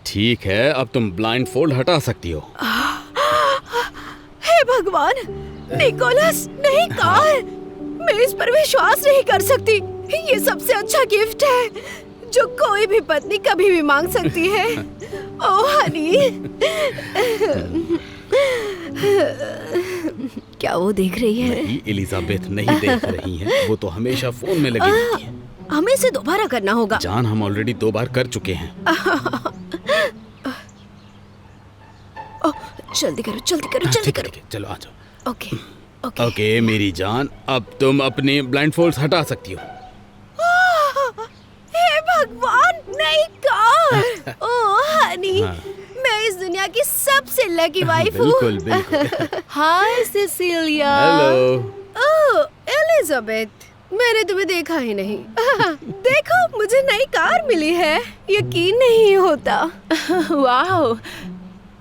ठीक है, अब तुम ब्लाइंड फोल्ड हटा सकती हो। हे भगवान, निकोलस, नहीं कार, मैं इस पर विश्वास नहीं कर सकती। ये सबसे अच्छा गिफ्ट है जो कोई भी पत्नी कभी भी मांग सकती है। ओह हनी। क्या वो देख रही है? नहीं, एलिजाबेथ नहीं देख रही है, वो तो हमेशा फोन में लगी रहती है। हमें इसे दोबारा करना होगा। जान, हम ऑलरेडी 2 बार कर चुके हैं। जल्दी करो, जल्दी करो, जल्दी ठीक करो। है, चलो आ जाओ। Okay, okay. ओके मेरी जान, अब तुम अपने ब्लाइंड फोल्ड्स हटा सकती हो। हे भगवान, नहीं कार। ओह हनी, हाँ। मैं इस दुनिया की सबसे लकी वाइफ हूँ। बिल्कुल बिल्कुल। हाय सिसिलिया। हेलो। ओह एलिजाबेथ, मैंने तुम्हें देखा ही नहीं। देखो, मुझे नई कार मिली है, यकीन नहीं होता। वाह,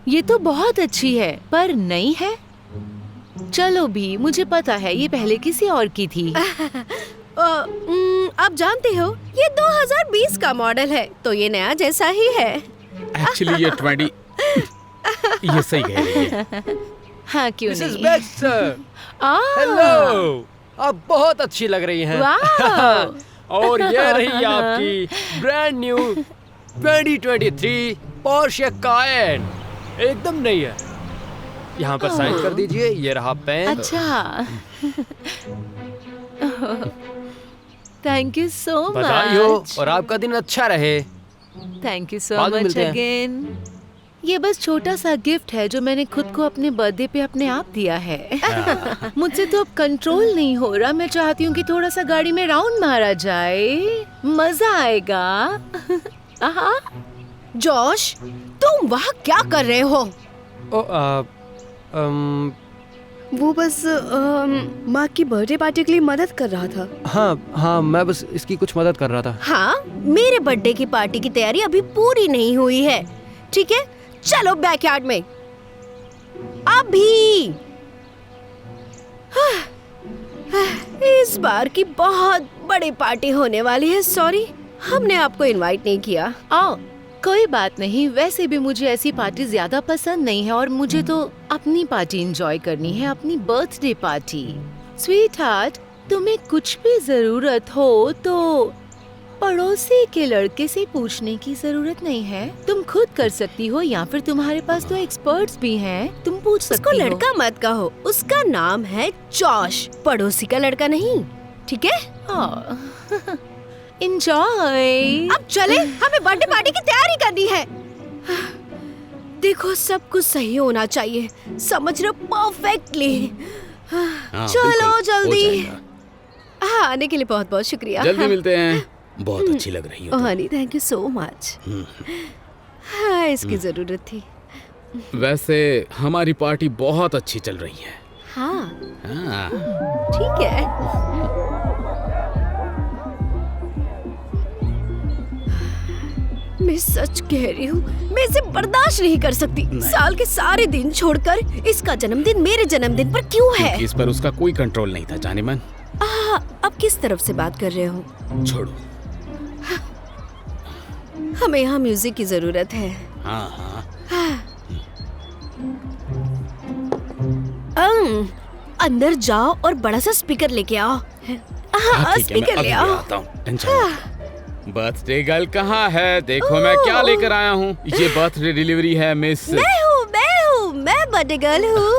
ये तो बहुत अच्छी है, पर नई है। चलो भी, मुझे पता है ये पहले किसी और की थी। आप जानते हो, ये 2020 का मॉडल है, तो ये नया जैसा ही है। एक्चुअली ये 20 ये सही कह रही है। हाँ, क्यों Mrs. नहीं? Baxter, हेलो, आप बहुत अच्छी लग रही हैं। वाह। और ये रही आपकी ब्रांड न्यू 2023 पोर्शे कायन, एकदम नई है। यहाँ पर साइन कर दीजिए, ये रहा पेन। अच्छा। थैंक यू सो बधाई हो मच। और आपका दिन अच्छा रहे। थैंक यू सो बाद में मच मिलते हैं। अगेन। ये बस छोटा सा गिफ्ट है जो मैंने खुद को अपने बर्थडे पे अपने आप दिया है। मुझसे तो अब कंट्रोल नहीं हो रहा। मैं चाहती हूँ कि थोड़ा सा गाड़ी में राउंड मारा जाए, मजा आएगा। आहा। जॉश, तुम वहाँ क्या कर रहे हो? वो बस माँ की बर्थडे पार्टी के लिए मदद कर रहा था। हाँ, मैं बस इसकी कुछ मदद कर रहा था। हाँ, मेरे बर्थडे की पार्टी की तैयारी अभी पूरी नहीं हुई है। ठीक है, चलो बैकयार्ड में अभी। इस बार की बहुत बड़ी पार्टी होने वाली है। सॉरी, हमने आपको इनवाइट नहीं किया। आओ, कोई बात नहीं। वैसे भी मुझे ऐसी पार्टी ज्यादा पसंद नहीं है और मुझे तो अपनी पार्टी एंजॉय करनी है, अपनी बर्थडे पार्टी। स्वीट हार्ट, तुम्हें कुछ भी जरूरत हो तो पड़ोसी के लड़के से पूछने की जरूरत नहीं है। तुम खुद कर सकती हो या फिर तुम्हारे पास तो एक्सपर्ट्स भी हैं, तुम पूछ उसको सकती हो। लड़का मत कहो, उसका नाम है जॉश, पड़ोसी का लड़का नहीं। ठीक है, एंजॉय। अब चले, हमें बर्थडे पार्टी की तैयारी करनी है। देखो, सब कुछ सही होना चाहिए, समझ रहे हो? परफेक्टली। हाँ, चलो बिल्कुल, हो जल्दी। जाएगा। हाँ, आने के लिए बहुत बहुत शुक्रिया। जल्दी मिलते हैं। बहुत अच्छी लग रही हो ओह तुम। Honey, thank you so much. हाँ, इसकी जरूरत थी। वैसे हमारी पार्टी बहुत अच्छी चल रही है। हाँ, हाँ। ठीक है। मैं सच कह रही हूँ, मैं इसे बर्दाश्त नहीं कर सकती। साल के सारे दिन छोड़कर इसका जन्मदिन मेरे जन्मदिन पर क्यों है? इस पर उसका कोई कंट्रोल नहीं था, जाने मन। अब किस तरफ से बात कर रहे हो? छोड़ो। हमें यहाँ म्यूजिक की जरूरत है। हाँ हाँ। अंदर जाओ और बड़ा सा स्पीकर लेके आओ। हाँ, ठीक है, मैं स्पीकर अभी ले आओ। आता हूँ, टेंशन मत। बर्थडे गर्ल कहाँ है? देखो मैं क्या लेकर आया हूँ। ये बर्थडे डिलीवरी है मिस। मैं बर्थडे गर्ल हूँ।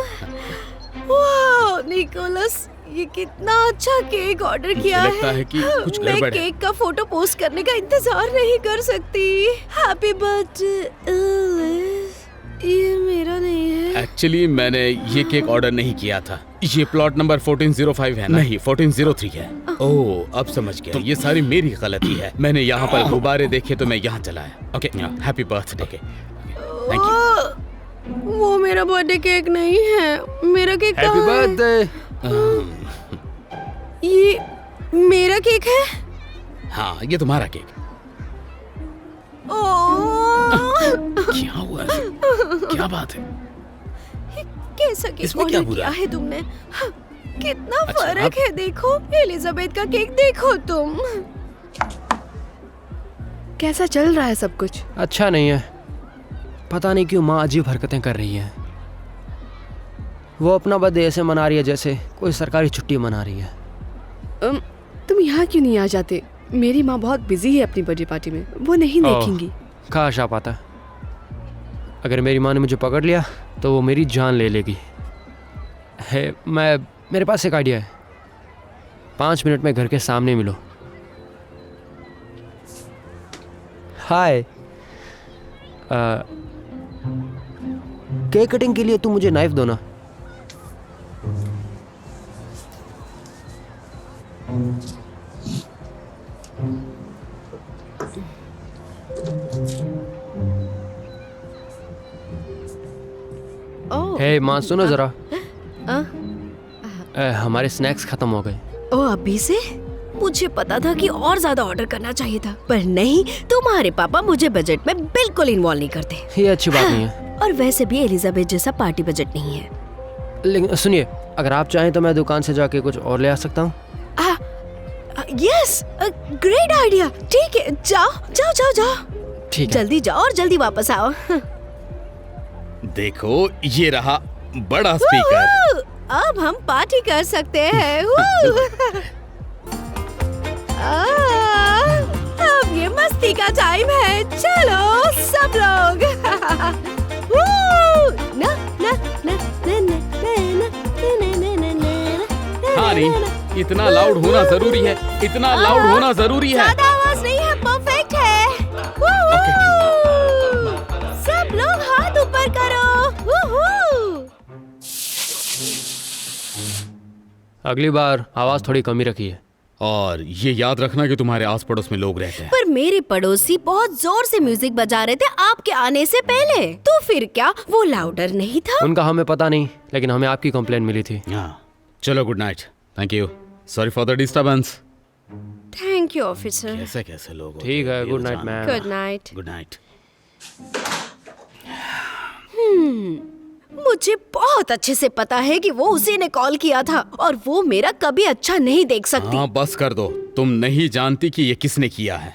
वाह निकोलस, ये कितना अच्छा केक ऑर्डर किया है। लगता है कि कुछ मैं गड़बड़ है। केक का फोटो पोस्ट करने का इंतजार नहीं कर सकती। Happy birthday. ये मेरा नहीं है। एक्चुअली मैंने ये केक ऑर्डर नहीं किया था। ये प्लॉट नंबर 1405 है ना? नहीं, 1403 है। ओह, अब समझ गया। ये सारी मेरी गलती है। मैंने यहाँ पर गुब्बारे देखे तो मैं यहाँ चला आया। Okay, happy birthday. Thank you. वो मेरा बर्थडे केक नहीं है। मेरा केक हैप्पी कहाँ है? बर्थडे। ये मेरा केक है। हाँ, ये तुम्हारा केक। क्या हुआ? क्या बात है? कैसा केक इसमें क्या ऑर्डर बुरा किया है? है तुमने? कितना अच्छा, फर्क अब- है। देखो, एलिजाबेथ का केक देखो तुम। कैसा चल रहा है सब कुछ? अच्छा नहीं है। पता नहीं क्यों माँ अजीब हरकतें कर रही है। वो अपना बर्थडे ऐसे मना रही है जैसे कोई सरकारी छुट्टी मना रही है। तुम यहाँ क्यों नहीं आ जाते? मेरी माँ बहुत बिजी है अपनी बर्थडे पार्टी में, वो नहीं देखेंगी। काश आ पाता। अगर मेरी माँ ने मुझे पकड़ लिया तो वो मेरी जान ले लेगी। मेरे पास एक आइडिया है। 5 मिनट में घर के सामने मिलो। हाय। केक कटिंग के लिए तुम मुझे नाइफ दो ना। हे माँ सुनो जरा। हमारे स्नैक्स खत्म हो गए। ओ अभी से? मुझे पता था कि और ज्यादा ऑर्डर करना चाहिए था, पर नहीं, तुम्हारे पापा मुझे बजट में बिल्कुल इन्वॉल्व नहीं करते। ये अच्छी बात नहीं है। और वैसे भी एलिजाबेथ जैसा पार्टी बजट नहीं है। लेकिन सुनिए, अगर आप चाहें तो मैं दुकान से जाके कुछ और ले आ सकता हूँ। Yes, great idea. ठीक है, जाओ जाओ जाओ जाओ। ठीक है। जल्दी जाओ और जल्दी वापस आओ। देखो, ये रहा बड़ा स्पीकर। अब हम पार्टी कर सकते हैं। अब ये मस्ती का टाइम है। चलो सब लोग। ना ना ना ना ना हाँ नहीं, इतना लाउड होना जरूरी है। इतना लाउड होना जरूरी है। ज्यादा आवाज नहीं है, परफेक्ट है। सब लोग हाथ ऊपर करो। अगली बार आवाज थोड़ी कमी रखिए। और ये याद रखना कि तुम्हारे आस पड़ोस में लोग रहते हैं। पर मेरे पड़ोसी बहुत जोर से म्यूजिक बजा रहे थे आपके आने से पहले। तो फिर क्या वो लाउडर नहीं था? उनका हमें पता नहीं, लेकिन हमें आपकी कंप्लेंट मिली थी। हाँ, चलो good night. Thank you. Sorry for the disturbance. Thank you officer. कैसे कैसे लोग होते ठीक हैं, है, ये गुड तो नाइट जानो। Ma'am. Good night. Good night. मुझे बहुत अच्छे से पता है कि वो उसी ने कॉल किया था और वो मेरा कभी अच्छा नहीं देख सकती। हाँ बस कर दो। तुम नहीं जानती कि ये किसने किया है।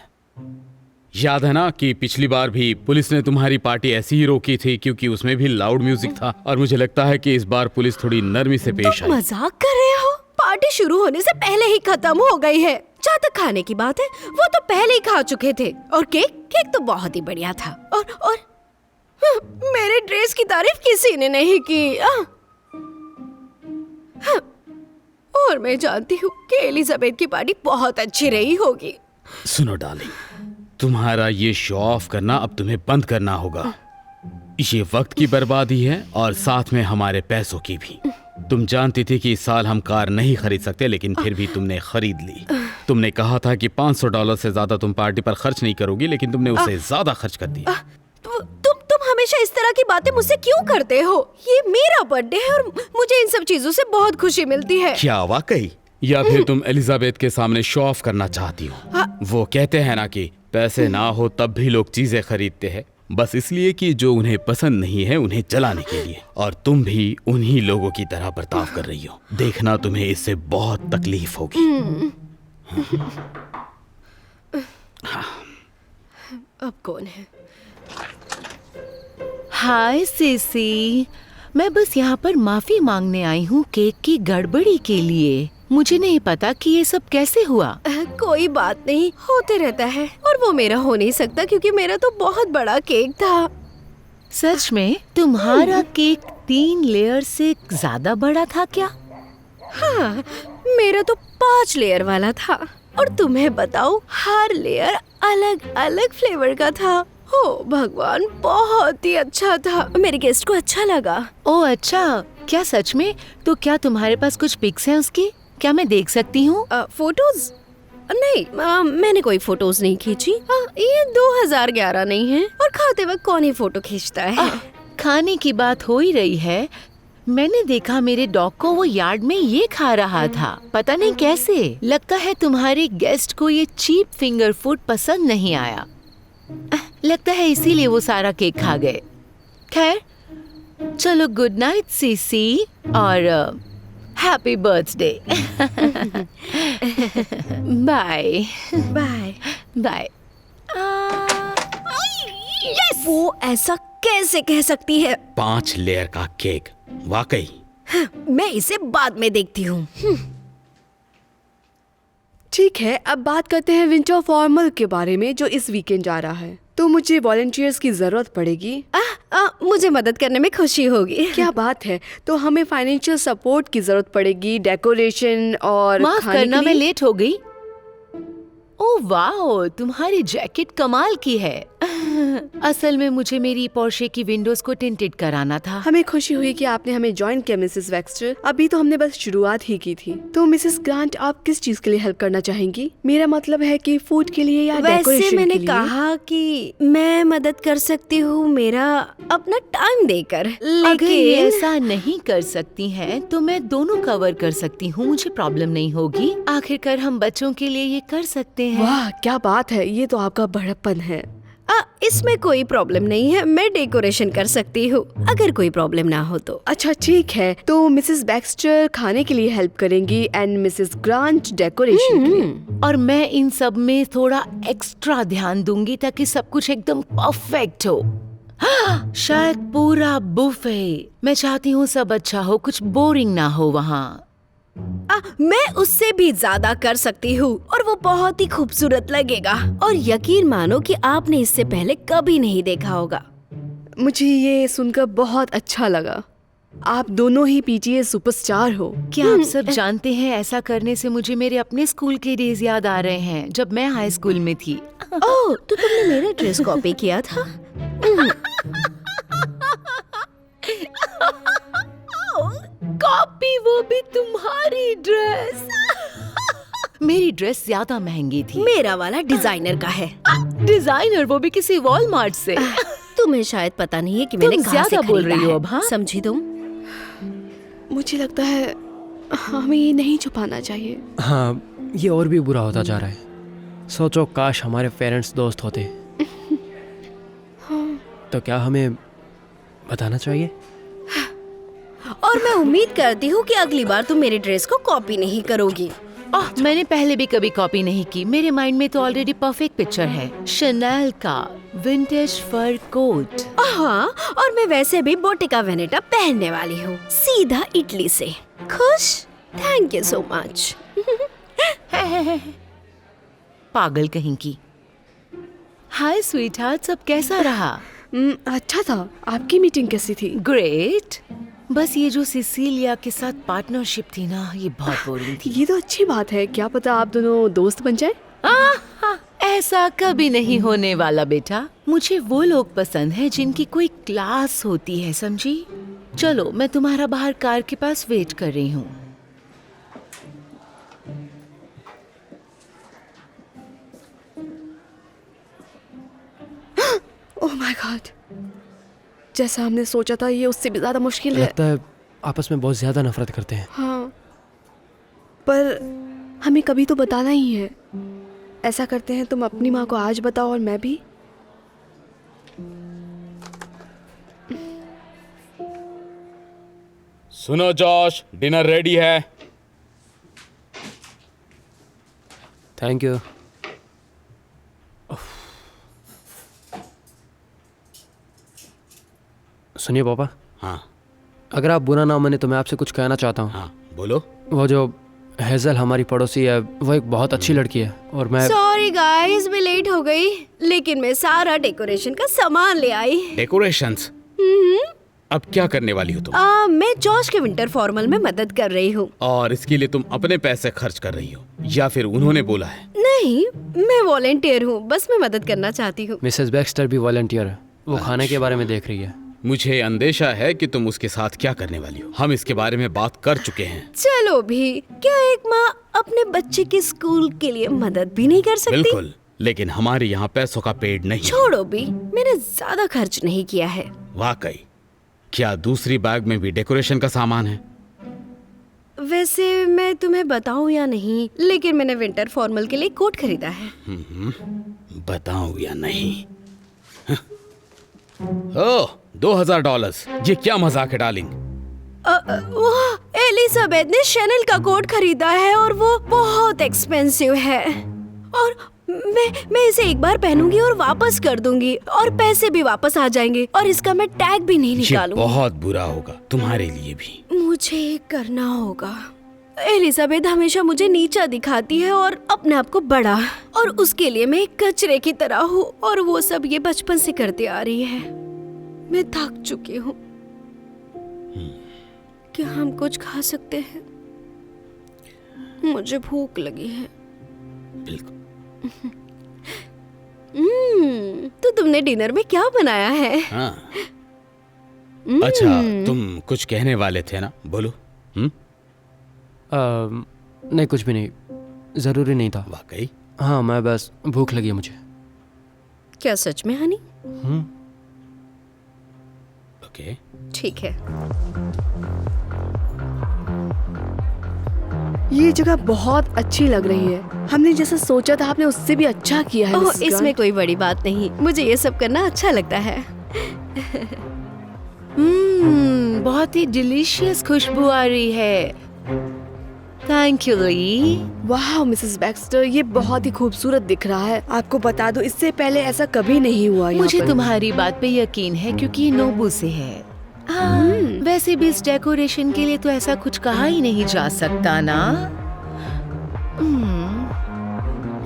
याद है ना कि पिछली बार भी पुलिस ने तुम्हारी पार्टी ऐसी ही रोकी थी क्योंकि उसमें भी लाउड म्यूजिक था। और मुझे लगता है कि इस बार पुलिस थोड़ी नरमी से पेश आई। मजाक कर रहे हो? पार्टी शुरू होने से पहले ही खत्म हो गई है। जहाँ तक खाने की बात है, वो तो पहले ही खा चुके थे। और केक तो बहुत ही बढ़िया था। और मेरे ड्रेस की तारीफ किसी ने नहीं की। और मैं जानती हूँ कि एलिजाबेथ की पार्टी बहुत अच्छी रही होगी। सुनो डार्लिंग, तुम्हारा ये शो ऑफ करना अब तुम्हें बंद करना होगा। ये वक्त की बर्बादी है और साथ में हमारे पैसों की भी। तुम जानती थी कि इस साल हम कार नहीं खरीद सकते, लेकिन फिर भी तुमने खरीद ली। तुमने कहा था कि $500 से ज्यादा तुम पार्टी पर खर्च नहीं करोगी, लेकिन तुमने उससे ज्यादा खर्च कर दिया। तुम हमेशा इस तरह की बातें मुझसे क्यों करते हो? ये मेरा बर्थडे है और मुझे इन सब चीजों से बहुत खुशी मिलती है। क्या वाकई? या फिर तुम एलिजाबेथ के सामने शो ऑफ करना चाहती हो? वो कहते हैं ना कि पैसे ना हो तब भी लोग चीजें खरीदते हैं, बस इसलिए कि जो उन्हें पसंद नहीं है उन्हें जलाने के लिए। और तुम भी उन्हीं लोगों की तरह बर्ताव कर रही हो। देखना तुम्हें इससे बहुत तकलीफ होगी। अब कौन है? हाय सीसी, मैं बस यहाँ पर माफी मांगने आई हूँ केक की गड़बड़ी के लिए। मुझे नहीं पता कि ये सब कैसे हुआ। कोई बात नहीं, होते रहता है। और वो मेरा हो नहीं सकता क्योंकि मेरा तो बहुत बड़ा केक था। सच में तुम्हारा केक 3 लेयर से ज्यादा बड़ा था क्या? हाँ, मेरा तो 5 लेयर वाला था। और तुम्हें बताऊं, हर लेयर अलग अलग फ्लेवर का था। हो भगवान, बहुत ही अच्छा था। मेरे गेस्ट को अच्छा लगा। ओह अच्छा, क्या सच में? तो क्या तुम्हारे पास कुछ पिक्स हैं उसकी? क्या मैं देख सकती हूँ? फोटोज? नहीं, मैंने कोई फोटोज नहीं खींची। ये 2011 नहीं है और खाते वक्त कौन ही फोटो खींचता है। खाने की बात हो ही रही है, मैंने देखा मेरे डॉग को वो यार्ड में ये खा रहा था। पता नहीं कैसे। लगता है तुम्हारे गेस्ट को ये चीप फिंगर फूड पसंद नहीं आया। लगता है इसीलिए वो सारा केक खा गए। खैर चलो, गुड नाइट सीसी और happy birthday. Bye bye bye. वो ऐसा कैसे कह सकती है? 5 लेयर का केक, वाकई। मैं इसे बाद में देखती हूँ। ठीक है, अब बात करते हैं विंटर फॉर्मल के बारे में जो इस वीकेंड जा रहा है। तो मुझे वॉलंटियर्स की जरूरत पड़ेगी। मुझे मदद करने में खुशी होगी। क्या बात है, तो हमें फाइनेंशियल सपोर्ट की जरूरत पड़ेगी, डेकोरेशन और माफ खाने करना, के मैं लिए। लेट हो गई। ओह वाओ, तुम्हारी जैकेट कमाल की है। असल में मुझे मेरी पोर्शे की विंडोज को टिंटेड कराना था। हमें खुशी हुई कि आपने हमें ज्वाइन किया मिसेस वेक्स्टर। अभी तो हमने बस शुरुआत ही की थी। तो मिसेस ग्रांट, आप किस चीज के लिए हेल्प करना चाहेंगी? मेरा मतलब है कि फूड के लिए या वैसे डेकोरेशन मैंने के लिए? कहा कि मैं मदद कर सकती हूँ मेरा अपना टाइम देकर, अगर ये लेकिन ऐसा नहीं कर सकती हैं, तो मैं दोनों कवर कर सकती हूँ, मुझे प्रॉब्लम नहीं होगी। आखिरकार हम बच्चों के लिए ये कर सकते हैं। वाह, क्या बात है, ये तो आपका बड़प्पन है। इसमें कोई प्रॉब्लम नहीं है। मैं डेकोरेशन कर सकती हूँ अगर कोई प्रॉब्लम ना हो तो। अच्छा ठीक है, तो मिसेस बैक्स्टर खाने के लिए हेल्प करेंगी एंड मिसेस ग्रांट डेकोरेशन के लिए। और मैं इन सब में थोड़ा एक्स्ट्रा ध्यान दूंगी ताकि सब कुछ एकदम परफेक्ट हो। शायद पूरा बुफे। मैं चाहती हूँ सब अच्छा हो, कुछ बोरिंग ना हो वहाँ। मैं उससे भी ज्यादा कर सकती हूँ और वो बहुत ही खूबसूरत लगेगा। और यकीन मानो कि आपने इससे पहले कभी नहीं देखा होगा। मुझे ये सुनकर बहुत अच्छा लगा। आप दोनों ही पीटीए सुपरस्टार हो। क्या आप सब जानते हैं, ऐसा करने से मुझे मेरे अपने स्कूल के डेज याद आ रहे हैं जब मैं हाई स्कूल में थी। ओह, तो तुमने मेरा ड्रेस कॉपी किया था? कॉपी, वो भी तुम्हारी ड्रेस। मेरी ड्रेस ज्यादा महंगी थी। मेरा वाला डिजाइनर का है। डिजाइनर, वो भी किसी वॉलमार्ट से। तुम्हें शायद पता नहीं है कि मैंने तुम कहाँ से ज्यादा बोल खरीदा रही हो है। अब, हाँ? समझी तुम? मुझे लगता है हमें ये नहीं छुपाना चाहिए। हाँ, ये और भी बुरा होता जा रहा है। सोचो, काश हमारे पेरेंट्स दोस्त होते। तो क्या हमें बताना चाहिए? और मैं उम्मीद करती हूँ कि अगली बार तुम मेरे ड्रेस को कॉपी नहीं करोगी। मैंने पहले भी कभी कॉपी नहीं की। मेरे माइंड में तो ऑलरेडी परफेक्ट पिक्चर है, शनेल का विंटेज फर कोट। हाँ, और मैं वैसे भी बोटेका वेनेटा पहनने वाली हूँ, सीधा इटली से। खुश? Thank you so much. पागल कहीं की। हाय स्वीट हार्ट, सब कैसा रहा? अच्छा था। आपकी मीटिंग कैसी थी? ग्रेट। बस ये जो सिसिलिया के साथ पार्टनरशिप थी ना, ये बहुत बोरिंग थी। ये तो अच्छी बात है। क्या पता आप दोनों दोस्त बन जाए। ऐसा कभी नहीं होने वाला बेटा। मुझे वो लोग पसंद है जिनकी कोई क्लास होती है, समझी? चलो, मैं तुम्हारा बाहर कार के पास वेट कर रही हूँ। ओह माय गॉड, जैसा हमने सोचा था ये उससे भी ज्यादा मुश्किल है। लगता है आपस में बहुत ज्यादा नफरत करते हैं। हाँ, पर हमें कभी तो बताना ही है। ऐसा करते हैं, तुम अपनी माँ को आज बताओ और मैं भी। सुनो जॉश, डिनर रेडी है। Thank you. सुनिए पापा, हाँ अगर आप बुरा ना माने तो मैं आपसे कुछ कहना चाहता हूँ। हाँ बोलो। वो जो हेजल हमारी पड़ोसी है, वो एक बहुत अच्छी लड़की है और मैं सॉरी गाइस, मैं लेट हो गई, लेकिन मैं सारा डेकोरेशन का सामान ले आई। डेकोरेशंस? अब क्या करने वाली हो तुम? मैं जॉश के विंटर फॉर्मल में मदद कर रही हूँ। और इसके लिए तुम अपने पैसे खर्च कर रही हो या फिर उन्होंने बोला है? नहीं, मैं वॉलेंटियर हूँ, बस मैं मदद करना चाहती हूँ। मिसेस बैक्स्टर भी वॉलंटियर है। वो खाने के बारे में देख रही है। मुझे अंदेशा है कि तुम उसके साथ क्या करने वाली हो। हम इसके बारे में बात कर चुके हैं। चलो भी, क्या एक माँ अपने बच्चे के स्कूल के लिए मदद भी नहीं कर सकती? बिल्कुल, लेकिन हमारे यहाँ पैसों का पेड़ नहीं। छोड़ो भी, मैंने ज्यादा खर्च नहीं किया है। वाकई? क्या दूसरी बैग में भी डेकोरेशन का सामान है? वैसे मैं तुम्हें बताऊं या नहीं, लेकिन मैंने विंटर फॉर्मल के लिए कोट खरीदा है। बताऊं या नहीं? ओह, $2000। ये क्या मजाक है डार्लिंग? वाह, एलिजाबेथ ने शनेल का कोट खरीदा है और वो बहुत एक्सपेंसिव है। और मैं इसे एक बार पहनूंगी और वापस कर दूंगी और पैसे भी वापस आ जाएंगे और इसका मैं टैग भी नहीं ये निकालूंगी। बहुत बुरा होगा तुम्हारे लिए भी। मुझे करना होगा। एलिजाबेथ हमेशा मुझे नीचा दिखाती है और अपने आप को बड़ा, और उसके लिए मैं एक कचरे की तरह हूँ, और वो सब ये बचपन से करती आ रही है। मैं थक चुकी हूँ। क्या हम कुछ खा सकते हैं? मुझे भूख लगी है। बिल्कुल। तो तुमने डिनर में क्या बनाया है? हाँ। अच्छा, तुम कुछ कहने वाले थे ना, बोलो। नहीं, कुछ भी नहीं, जरूरी नहीं था। वाकई? हाँ, मैं बस भूख लगी है मुझे। क्या सच में हनी? ओके। ठीक है। ये जगह बहुत अच्छी लग रही है। हमने जैसा सोचा था आपने उससे भी अच्छा किया है। ओह, मिसेस इसमें ग्रांट। कोई बड़ी बात नहीं। मुझे ये सब करना अच्छा लगता है। बहुत ही डिलीशियस खुशबू आ रही है। थैंक यू ली। वाह मिसेस बैक्स्टर, ये बहुत ही खूबसूरत दिख रहा है। आपको बता दो, इससे पहले ऐसा कभी नहीं हुआ यहाँ मुझे पर। तुम्हारी बात पे यकीन है क्योंकि ये नोबू से है। हाँ, वैसे भी इस डेकोरेशन के लिए तो ऐसा कुछ कहा ही नहीं जा सकता ना।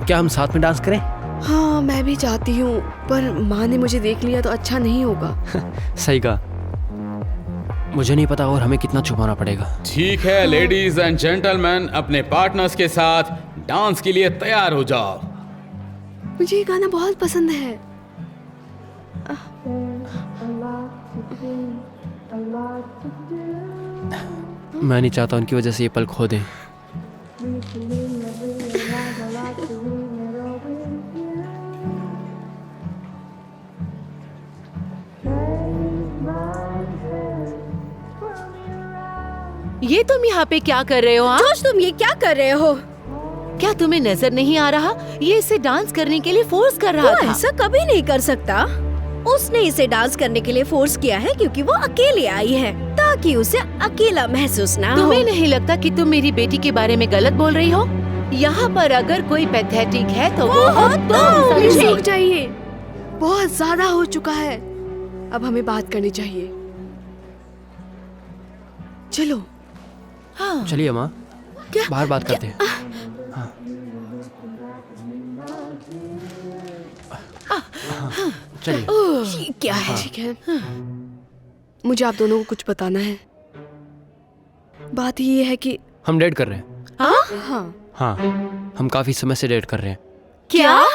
क्या हम साथ में डांस करें? हाँ, मैं भी चाहती हूँ, पर माँ ने मुझे देख लिया तो अच्छा नहीं होगा। सही कहा। मुझे नहीं पता और हमें कितना छुपाना पड़ेगा। ठीक है लेडीज एंड जेंटलमैन, अपने पार्टनर्स के साथ डांस के लिए तैयार हो जाओ। मुझे ये गाना बहुत पसंद है। मैं नहीं चाहता उनकी वजह से ये पल खो दें। ये तुम यहाँ पे क्या कर रहे हो? हाँ? जोश, तुम ये क्या कर रहे हो? क्या तुम्हें नजर नहीं आ रहा? ये इसे डांस करने के लिए फोर्स कर रहा वो था। ऐसा कभी नहीं कर सकता। उसने इसे डांस करने के लिए फोर्स किया है क्योंकि वो अकेले आई है, ताकि उसे अकेला महसूस ना हो। तुम्हें नहीं लगता कि तुम मेरी बेटी के बारे में गलत बोल रही हो? यहाँ पर अगर कोई पैथेटिक है तो वो हो तुम, प्लीज समझी? रुक जाइए, बहुत ज्यादा हो चुका है। अब हमें बात करनी चाहिए। चलो। हाँ। चलिए माँ, बाहर बात करते हैं। हाँ, चलिए। ये क्या है? ठीक है, मुझे आप दोनों को कुछ बताना है। बात ये है कि हम डेट कर रहे हैं। हाँ, हाँ, हम काफी समय से डेट कर रहे हैं। क्या?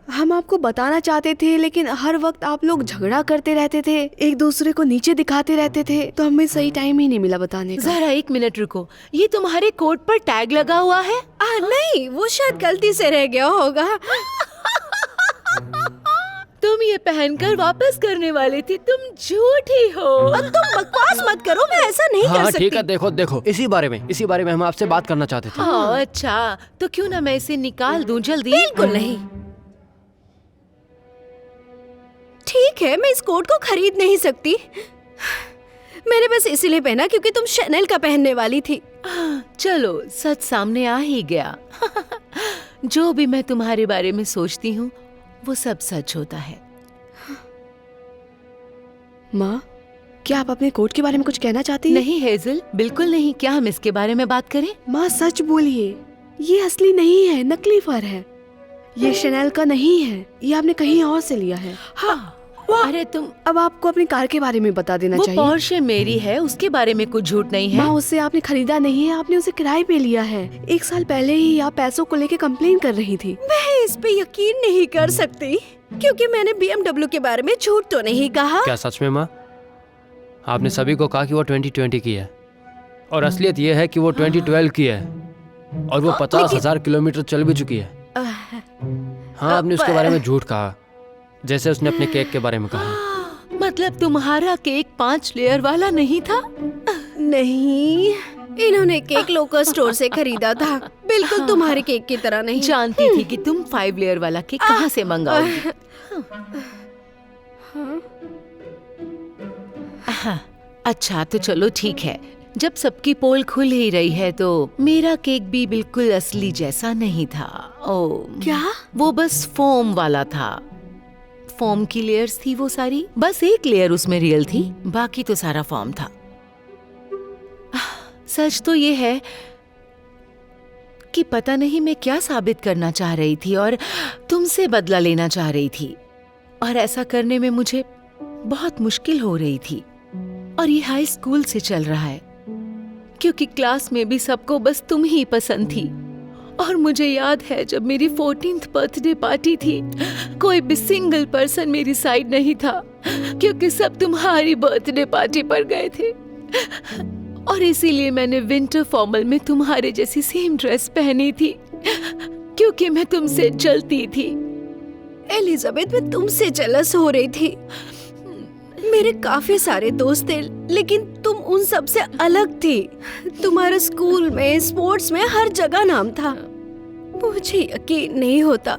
हम आपको बताना चाहते थे, लेकिन हर वक्त आप लोग झगड़ा करते रहते थे, एक दूसरे को नीचे दिखाते रहते थे, तो हमें सही टाइम ही नहीं मिला बताने का। जरा एक मिनट रुको, ये तुम्हारे कोट पर टैग लगा हुआ है? नहीं, वो शायद गलती से रह गया होगा। तुम ये पहनकर वापस करने वाली थी, तुम झूठी हो। तुम बकवास मत करो, मैं ऐसा नहीं कर हाँ सकती। ठीक है, देखो इसी बारे में हम आपसे बात करना चाहते थे। हाँ, अच्छा, तो क्यों ना मैं इसे निकाल दूं जल्दी? बिल्कुल नहीं। ठीक है, मैं इस कोट को खरीद नहीं सकती। मैंने बस इसीलिए पहना क्योंकि तुम शनेल का पहनने वाली थी। चलो, सच सामने आ ही गया। जो भी मैं तुम्हारे बारे में सोचती हूँ वो सब सच होता है। माँ, क्या आप अपने कोट के बारे में कुछ कहना चाहती हैं? नहीं हेजल, बिल्कुल नहीं। क्या हम इसके बारे में बात करें? माँ सच बोलिए, ये असली नहीं है, नकली फर है। ये शनेल का नहीं है, ये आपने कहीं और से लिया है। हाँ। अरे तुम, अब आपको अपनी कार के बारे में बता देना वो चाहिए। पोर्शे मेरी है, उसके बारे में कुछ झूठ नहीं है। माँ, उससे आपने खरीदा नहीं है, आपने उसे किराए पे लिया है। 1 साल पहले ही आप पैसों को लेके कंप्लेन कर रही थी। मैं इस पे यकीन नहीं कर सकती क्योंकि मैंने BMW के बारे में झूठ तो नहीं कहा। क्या सच में माँ? आपने सभी को कहा कि वो 2020 की है और असलियत ये है कि वो 2012 की है और वो 50,000 किलोमीटर चल भी चुकी है। हाँ, आपने उसके बारे में झूठ कहा, जैसे उसने अपने केक के बारे में कहा। मतलब तुम्हारा केक 5 लेयर वाला नहीं था? नहीं, इन्होंने केक लोकल स्टोर से खरीदा था, बिल्कुल तुम्हारे केक की तरह नहीं। जानती थी कि तुम 5 लेयर वाला केक कहाँ से मंगाओगी। हाँ, अच्छा तो चलो ठीक है, जब सबकी पोल खुल ही रही है तो मेरा केक भी बिल्कुल असली जैसा नहीं था। ओ क्या? वो बस फोम वाला था। फोम की लेयर्स थी वो सारी, बस एक लेयर उसमें रियल थी, बाकी तो सारा फोम था। सच तो ये है कि पता नहीं मैं क्या साबित करना चाह रही थी और तुमसे बदला लेना चाह रही थी, और ऐसा करने में मुझे बहुत मुश्किल हो रही थी। और ये हाई स्कूल से चल रहा है, क्योंकि क्लास में भी सबको बस तुम ही पसंद थी। और मुझे याद है जब मेरी 14th बर्थडे पार्टी थी, कोई भी सिंगल पर्सन मेरी साइड नहीं था, क्योंकि सब तुम्हारी बर्थडे पार्टी पर गए थे। और इसीलिए मैंने विंटर फॉर्मल में तुम्हारे जैसी सेम ड्रेस पहनी थी, क्योंकि मैं तुमसे जलती थी। एलिजाबेथ, मैं तुमसे जेलस हो रही थी। मेरे काफी सारे दोस्त थे, लेकिन तुम उन सब से अलग थी। तुम्हारा स्कूल में, स्पोर्ट्स में, हर जगह नाम था। मुझे यकीन नहीं होता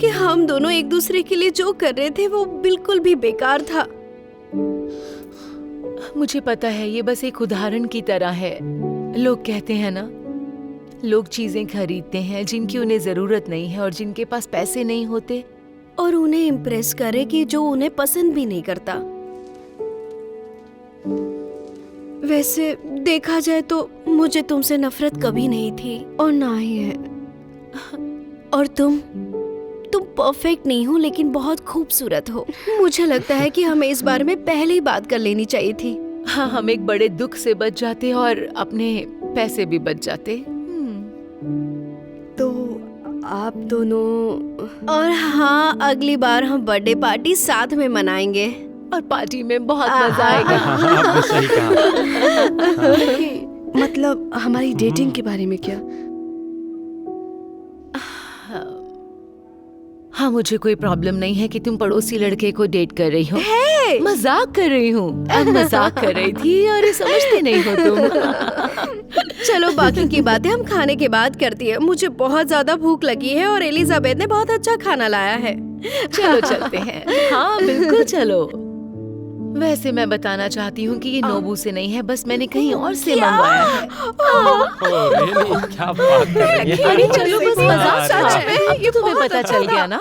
कि हम दोनों एक दूसरे के लिए जो कर रहे थे वो बिल्कुल भी बेकार था। मुझे पता है, ये बस एक उदाहरण की तरह है। लोग कहते हैं ना, लोग चीजें खरीदते हैं जिनकी उन्हें जरूरत नहीं है और जिनके पास पैसे नहीं होते, और उन्हें इम्प्रेस करे कि जो उन्हें पसंद भी नहीं करता। वैसे देखा जाए तो मुझे तुमसे नफरत कभी नहीं थी और ना ही है। और तुम परफेक्ट नहीं हो, लेकिन बहुत खूबसूरत हो। मुझे लगता है कि हमें इस बारे में पहले ही बात कर लेनी चाहिए थी। हाँ, हम एक बड़े दुख से बच जाते और अपने पैसे भी बच जाते। तो आप दोनों, और हाँ, अगली बार हम बर्थडे पार्टी साथ में मनाएंगे। और पार्टी में बहुत मजा आएगा। आपने सही कहा। मतलब हमारी डेटिंग के बारे में क्या? हाँ, मुझे कोई प्रॉब्लम नहीं है कि तुम पड़ोसी लड़के को डेट कर रही हो। मजाक कर रही हूँ, मजाक कर रही थी और ये समझते नहीं हो तुम। चलो, बाकी की बातें हम खाने के बाद करती है। मुझे बहुत ज्यादा भूख लगी है और एलिजाबेथ ने बहुत अच्छा खाना लाया है। चलो चलते हैं। हाँ बिल्कुल, चलो। वैसे मैं बताना चाहती हूँ कि ये नोबू से नहीं है, बस मैंने कहीं और से मंगवाया है। क्या बात कर रही है? अरे चलो, बस मजाक सच था। में, अब ये तो तुम्हें बहुत पता अच्छा चल गया था। ना।